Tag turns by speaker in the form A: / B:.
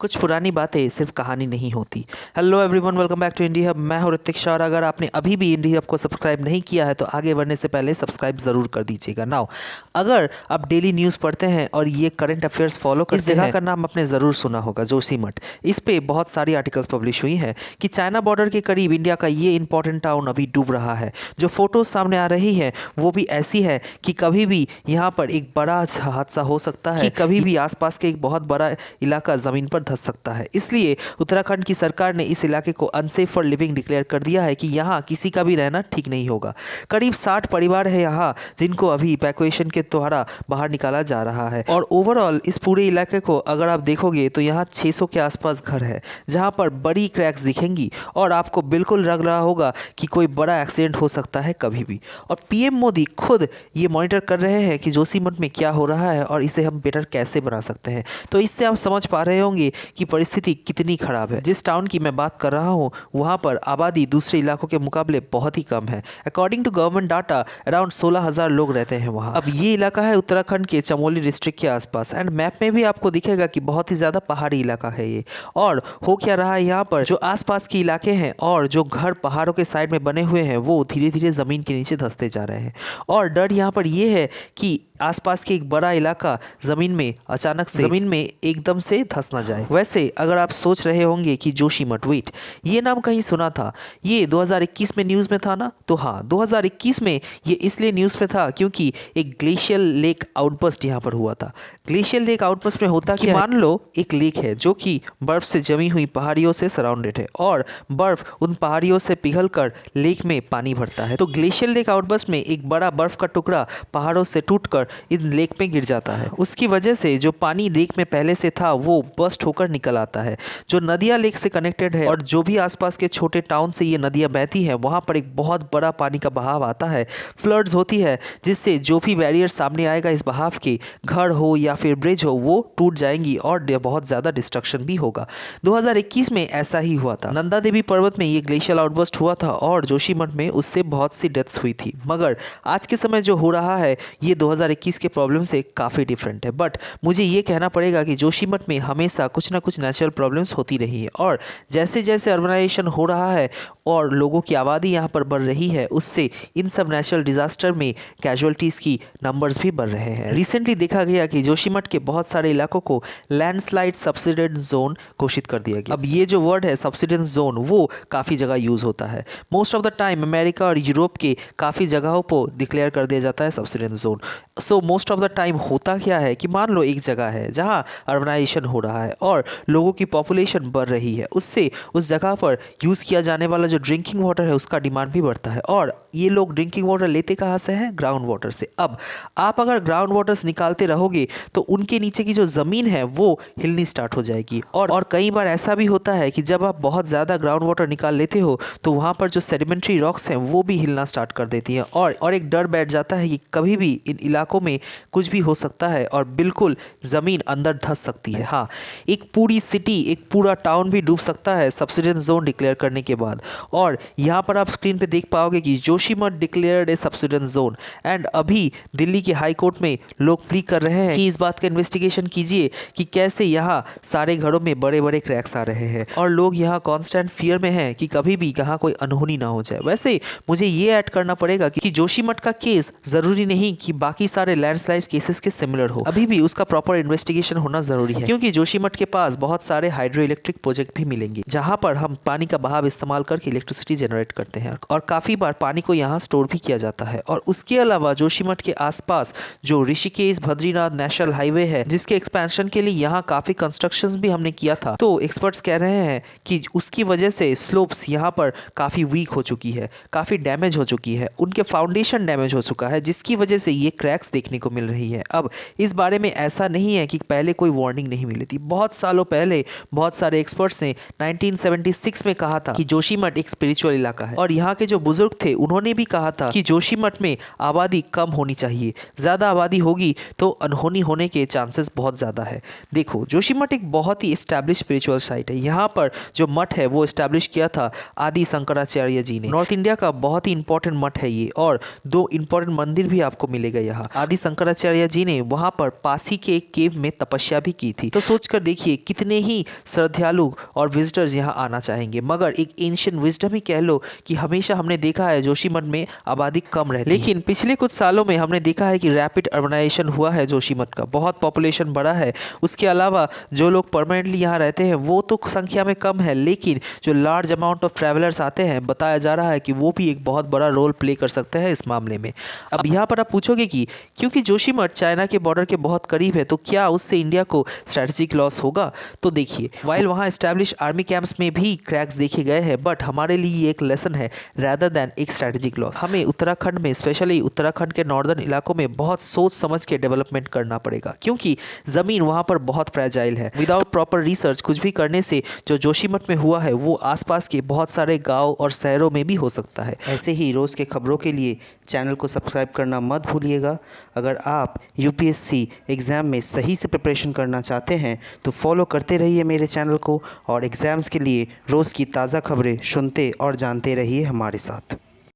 A: कुछ पुरानी बातें सिर्फ कहानी नहीं होती। Hello everyone, welcome back to Indie Hub. मैं हूं ऋतिक शाह और अगर आपने अभी भी इंडी हब को सब्सक्राइब नहीं किया है तो आगे बढ़ने से पहले सब्सक्राइब ज़रूर कर दीजिएगा। नाउ, अगर आप डेली न्यूज़ पढ़ते हैं और ये करंट अफेयर्स फॉलो करते हैं, इस जगह का नाम आपने ज़रूर सुना होगा, जोशीमठ। इस पे बहुत सारी आर्टिकल्स पब्लिश हुई हैं कि चाइना बॉर्डर के करीब इंडिया का ये इंपॉर्टेंट टाउन अभी डूब रहा है। जो फोटोज सामने आ रही है वो भी ऐसी है कि कभी भी यहाँ पर एक बड़ा हादसा हो सकता है, कि कभी भी आसपास के एक बहुत बड़ा इलाका ज़मीन पर धंस सकता है। इसलिए उत्तराखंड की सरकार ने इस इलाके को अनसेफ फॉर लिविंग डिक्लेयर कर दिया है कि यहाँ किसी का भी रहना ठीक नहीं होगा। करीब 60 परिवार है यहाँ जिनको अभी इवैक्यूएशन के द्वारा बाहर निकाला जा रहा है। और ओवरऑल इस पूरे इलाके को अगर आप देखोगे तो यहाँ 600 के आसपास घर है जहाँ पर बड़ी क्रैक्स दिखेंगी और आपको बिल्कुल लग रहा होगा कि कोई बड़ा एक्सीडेंट हो सकता है कभी भी। और पीएम मोदी खुद ये मॉनिटर कर रहे हैं कि जोशीमठ में क्या हो रहा है और इसे हम बेटर कैसे बना सकते हैं। तो इससे आप समझ पा रहे होंगे कि परिस्थिति कितनी खराब है। जिस टाउन की मैं बात कर रहा हूँ वहाँ पर आबादी दूसरे इलाकों के मुकाबले बहुत ही कम है। According to government data around 16,000 लोग रहते हैं वहाँ। अब ये इलाका है उत्तराखंड के चमोली डिस्ट्रिक्ट के आसपास एंड मैप में भी आपको दिखेगा कि बहुत ही ज़्यादा पहाड़ी इलाका है ये। और हो क्या रहा है यहाँ पर, जो आसपास के इलाके हैं और जो घर पहाड़ों के साइड में बने हुए हैं वो धीरे धीरे ज़मीन के नीचे धंसते जा रहे हैं। और डर यहाँ पर ये है कि आसपास के एक बड़ा इलाका ज़मीन में अचानक से ज़मीन में एकदम से धंस ना जाए। वैसे अगर आप सोच रहे होंगे कि जोशीमठ, वेट, ये नाम कहीं सुना था, ये 2021 में न्यूज़ में था ना? तो हाँ, 2021 में ये इसलिए न्यूज़ में था क्योंकि एक ग्लेशियल लेक आउटबर्स्ट यहाँ पर हुआ था। ग्लेशियल लेक आउटबर्स्ट में होता कि मान लो एक लेक है जो कि बर्फ से जमी हुई पहाड़ियों से सराउंडेड है और बर्फ उन पहाड़ियों से पिघल कर लेक में पानी भरता है। तो ग्लेशियल लेक आउटबर्स्ट में एक बड़ा बर्फ का टुकड़ा पहाड़ों से टूटकर इन लेक में गिर जाता है। उसकी वजह से जो पानी लेक में पहले से था वो बस्ट होकर निकल आता है। जो नदियाँ लेक से कनेक्टेड है और जो भी आसपास के छोटे टाउन से ये नदियाँ बहती हैं वहाँ पर एक बहुत बड़ा पानी का बहाव आता है, फ्लड्स होती है, जिससे जो भी बैरियर सामने आएगा इस बहाव के, घर हो या फिर ब्रिज हो, वो टूट जाएंगी और बहुत ज़्यादा डिस्ट्रक्शन भी होगा। 2021 में ऐसा ही हुआ था। नंदा देवी पर्वत में ये ग्लेशियल आउटबर्स्ट हुआ था और जोशीमठ में उससे बहुत सी डेथ्स हुई थी। मगर आज के समय जो हो रहा है ये 2021 के प्रॉब्लम से काफ़ी डिफरेंट है। बट मुझे ये कहना पड़ेगा कि जोशीमठ में हमेशा कुछ ना कुछ नेचुरल प्रॉब्लम्स होती रही है और जैसे जैसे अर्बनाइजेशन हो रहा है और लोगों की आबादी यहाँ पर बढ़ रही है, उससे इन सब नेचुरल डिजास्टर में कैजुअलिटीज़ की नंबर्स भी बढ़ रहे हैं। रिसेंटली देखा गया कि जोशीमठ के बहुत सारे इलाकों को लैंडस्लाइड सब्सिडेंस जोन घोषित कर दिया गया। अब ये जो वर्ड है सब्सिडेंस जोन वो काफ़ी जगह यूज़ होता है। Most of the time America और यूरोप के काफ़ी जगहों को डिक्लेयर कर दिया जाता है subsidence zone. So most of the time होता क्या है कि मान लो एक जगह है जहाँ अर्बनाइजेशन हो रहा है और लोगों की पॉपुलेशन बढ़ रही है, उससे उस जगह पर यूज़ किया जाने वाला जो ड्रिंकिंग वाटर है उसका डिमांड भी बढ़ता है। और ये लोग ड्रिंकिंग वाटर लेते कहाँ से हैं? ग्राउंड वाटर से। अब आप अगर ग्राउंड वाटर्स निकालते रहोगे तो उनके नीचे की जो ज़मीन है वो हिलनी स्टार्ट हो जाएगी। और कई बार ऐसा भी होता है कि जब आप बहुत ज़्यादा ग्राउंड वाटर निकाल लेते हो तो वहाँ पर जो सेडिमेंट्री रॉक्स हैं वो भी हिलना स्टार्ट कर देती हैं और एक डर बैठ जाता है कि कभी भी इन इलाकों में कुछ भी हो सकता है और बिल्कुल ज़मीन अंदर धंस सकती है। हाँ, एक पूरी सिटी, एक पूरा टाउन भी डूब सकता है सब्सिडेंस जोन डिक्लेयर करने के बाद। और यहाँ पर आप स्क्रीन पे देख पाओगे कि Joshimath declared A subsidence zone and अभी दिल्ली के हाई कोर्ट में लोग प्ली कर रहे हैं कि इस बात का इन्वेस्टिगेशन कीजिए कि कैसे यहाँ सारे घरों में बड़े बड़े क्रैक्स आ रहे हैं और लोग यहाँ कॉन्स्टेंट फियर में हैं कि कभी भी यहाँ कोई अनहोनी ना हो जाए। वैसे मुझे ये ऐड करना पड़ेगा कि जोशीमठ का केस ज़रूरी नहीं कि बाकी सारे लैंडस्लाइड केसेस के सिमिलर हो, अभी भी उसका प्रॉपर इन्वेस्टिगेशन होना जरूरी है क्योंकि जोशीमठ के पास बहुत सारे हाइड्रो इलेक्ट्रिक प्रोजेक्ट भी मिलेंगे जहां पर हम पानी का बहाव इस्तेमाल करके इलेक्ट्रिसिटी जनरेट करते हैं और काफी बार पानी को यहाँ स्टोर भी किया जाता है। और उसके अलावा जोशीमठ के आसपास जो ऋषिकेश बद्रीनाथ नेशनल हाईवे है जिसके एक्सपेंशन के लिए यहाँ काफी कंस्ट्रक्शंस भी हमने किया था, तो एक्सपर्ट्स कह रहे हैं कि उसकी वजह से स्लोप्स यहाँ पर काफी वीक हो चुकी है, काफी डैमेज हो चुकी है, उनके फाउंडेशन डैमेज हो चुका है जिसकी वजह से ये क्रैक्स देखने को मिल रही है। अब इस बारे में ऐसा नहीं है कि पहले कोई वार्निंग नहीं मिली थी। बहुत सालों पहले बहुत सारे एक्सपर्ट्स ने 1976 में कहा था कि जोशीमठ एक स्पिरिचुअल इलाका है और यहाँ के जो बुजुर्ग थे उन्होंने भी कहा था कि जोशीमठ में आबादी कम होनी चाहिए, ज़्यादा आबादी होगी तो अनहोनी होने के चांसेस बहुत ज़्यादा है। देखो, जोशीमठ एक बहुत ही एस्टैब्लिश स्पिरिचुअल साइट है। यहाँ पर जो मठ है वो एस्टैब्लिश किया था आदि शंकराचार्य जी ने। नॉर्थ इंडिया का बहुत ही इंपॉर्टेंट मठ है ये और 2 इंपॉर्टेंट मंदिर भी आपको मिलेगा यहाँ। आदि शंकराचार्य जी ने वहाँ पर पासी के एक केव में तपस्या भी की थी। तो सोच कर देखिए देखिए कितने ही श्रद्धालु और विजिटर्स यहाँ आना चाहेंगे, मगर एक एंशिएंट विजडम ही कह लो कि हमेशा हमने देखा है जोशीमठ में आबादी कम रहती है। लेकिन पिछले कुछ सालों में हमने देखा है कि रैपिड अर्बनाइजेशन हुआ है जोशीमठ का, बहुत पॉपुलेशन बढ़ा है। उसके अलावा जो लोग परमानेंटली यहाँ रहते हैं वो तो संख्या में कम है, लेकिन जो लार्ज अमाउंट ऑफ ट्रैवलर्स आते हैं बताया जा रहा है कि वो भी एक बहुत बड़ा रोल प्ले कर सकते हैं इस मामले में। अब यहाँ पर आप पूछोगे कि क्योंकि जोशीमठ चाइना के बॉर्डर के बहुत करीब है तो क्या उससे इंडिया को स्ट्रैटेजिक लॉस होगा? तो देखिए, वाइल वहाँ एस्टैब्लिश आर्मी कैंप्स में भी क्रैक्स देखे गए हैं, बट हमारे लिए एक लेसन है रैदर दैन एक स्ट्रैटेजिक लॉस। हमें उत्तराखंड में, स्पेशली उत्तराखंड के नॉर्दर्न इलाकों में बहुत सोच समझ के डेवलपमेंट करना पड़ेगा, क्योंकि ज़मीन वहाँ पर बहुत फ्रेजाइल है। विदाउट प्रॉपर रिसर्च कुछ भी करने से जो जोशीमठ में हुआ है वो आसपास के बहुत सारे गाँव और शहरों में भी हो सकता है।
B: ऐसे ही रोज़ के खबरों के लिए चैनल को सब्सक्राइब करना मत भूलिएगा। अगर आप यूपीएससी एग्ज़ाम में सही से प्रिपरेशन करना चाहते हैं तो फॉलो करते रहिए मेरे चैनल को, और एग्ज़ाम्स के लिए रोज़ की ताज़ा खबरें सुनते और जानते रहिए हमारे साथ।